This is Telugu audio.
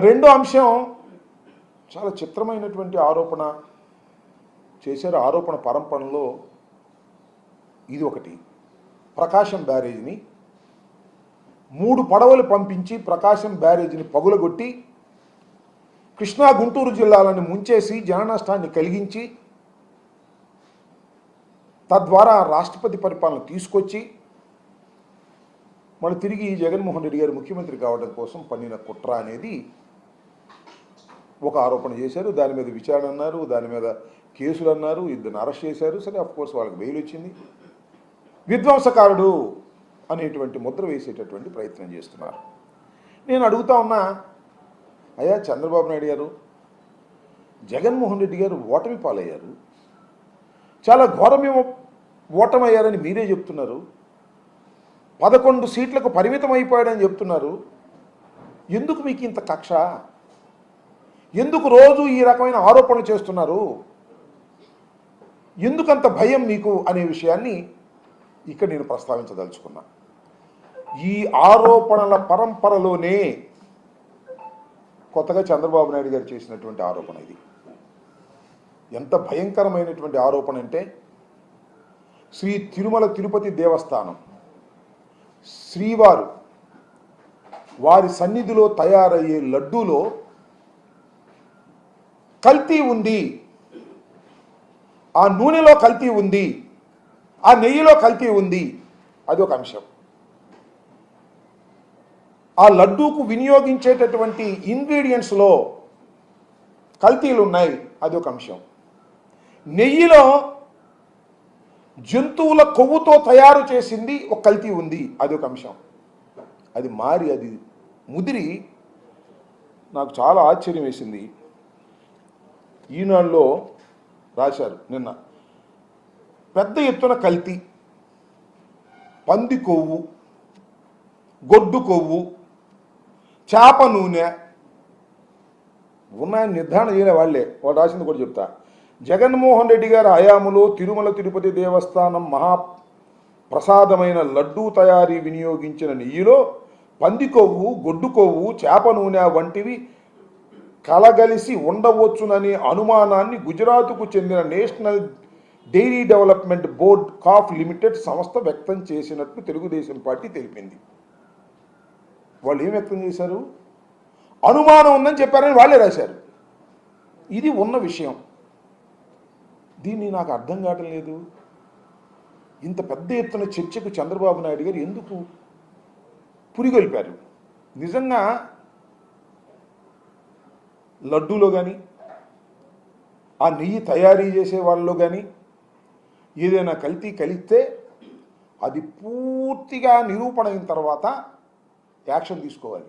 రెండో అంశం చాలా చిత్రమైనటువంటి ఆరోపణ చేశారు. ఆరోపణ పరంపరలో ఇది ఒకటి. ప్రకాశం బ్యారేజ్ని 3 పడవలు పంపించి ప్రకాశం బ్యారేజ్ని పగులగొట్టి కృష్ణా గుంటూరు జిల్లాలను ముంచేసి జన నష్టాన్ని కలిగించి తద్వారా రాష్ట్రపతి పరిపాలన తీసుకొచ్చి మళ్ళీ తిరిగి జగన్మోహన్ రెడ్డి గారు ముఖ్యమంత్రి కావడం కోసం పన్నిన కుట్ర అనేది ఒక ఆరోపణ చేశారు. దాని మీద విచారణ అన్నారు, దాని మీద కేసులు అన్నారు, ఇద్దరిని అరెస్ట్ చేశారు. సరే, అఫ్కోర్స్ వాళ్ళకి బెయిల్ వచ్చింది. విధ్వంసకారుడు అనేటువంటి ముద్ర వేసేటటువంటి ప్రయత్నం చేస్తున్నారు. నేను అడుగుతా ఉన్నా, అయ్యా చంద్రబాబు నాయుడు గారు, జగన్మోహన్ రెడ్డి గారు ఓటమి పాలయ్యారు, చాలా ఘోరమేమో ఓటమయ్యారని మీరే చెప్తున్నారు, 11 సీట్లకు పరిమితం అయిపోయాడని చెప్తున్నారు. ఎందుకు మీకు ఇంత కక్ష? ఎందుకు రోజు ఈ రకమైన ఆరోపణలు చేస్తున్నారు? ఎందుకంత భయం మీకు అనే విషయాన్ని ఇక్కడ నేను ప్రస్తావించదలుచుకున్నా. ఈ ఆరోపణల పరంపరలోనే కొత్తగా చంద్రబాబు నాయుడు గారు చేసినటువంటి ఆరోపణ ఇది. ఎంత భయంకరమైనటువంటి ఆరోపణ అంటే, శ్రీ తిరుమల తిరుపతి దేవస్థానం శ్రీవారు వారి సన్నిధిలో తయారయ్యే లడ్డూలో కల్తీ ఉంది, ఆ నూనెలో కల్తీ ఉంది, ఆ నెయ్యిలో కల్తీ ఉంది, అది ఒక అంశం. ఆ లడ్డూకు వినియోగించేటటువంటి ఇంగ్రీడియంట్స్లో కల్తీలు ఉన్నాయి, అది ఒక అంశం. నెయ్యిలో జంతువుల కొవ్వుతో తయారు చేసింది ఒక కల్తీ ఉంది, అది ఒక అంశం. అది మారి అది ముదిరి నాకు చాలా ఆశ్చర్యం వేసింది. ఈనాడులో రాశారు నిన్న, పెద్ద ఎత్తున కల్తీ, పంది కొవ్వు, గొడ్డు కొవ్వు, చేప నూనె ఉన్నాయని నిర్ధారణ చేయలే వాళ్ళే. వాళ్ళు రాసింది కూడా చెప్తా. జగన్మోహన్ రెడ్డి గారి హయాములో తిరుమల తిరుపతి దేవస్థానం మహాప్రసాదమైన లడ్డూ తయారీ వినియోగించిన నెయ్యిలో పంది కొవ్వు, గొడ్డు కొవ్వు, చేప నూనె వంటివి కలగలిసి ఉండవచ్చుననే అనుమానాన్ని గుజరాత్కు చెందిన నేషనల్ డైరీ డెవలప్మెంట్ బోర్డ్ కాఫ్ లిమిటెడ్ సంస్థ వ్యక్తం చేసినట్టు తెలుగుదేశం పార్టీ తెలిపింది. వాళ్ళు ఏం వ్యక్తం చేశారు? అనుమానం ఉందని చెప్పారని వాళ్ళే రాశారు. ఇది ఉన్న విషయం. దీన్ని నాకు అర్థం కావటం లేదు. ఇంత పెద్ద ఎత్తున చర్చకు చంద్రబాబు నాయుడు గారు ఎందుకు పురిగొల్పారు? నిజంగా లడ్డూలో కానీ ఆ నెయ్యి తయారీ చేసే వాళ్ళలో కానీ ఏదైనా కల్తీ కలిస్తే అది పూర్తిగా నిరూపణ అయిన తర్వాత యాక్షన్ తీసుకోవాలి.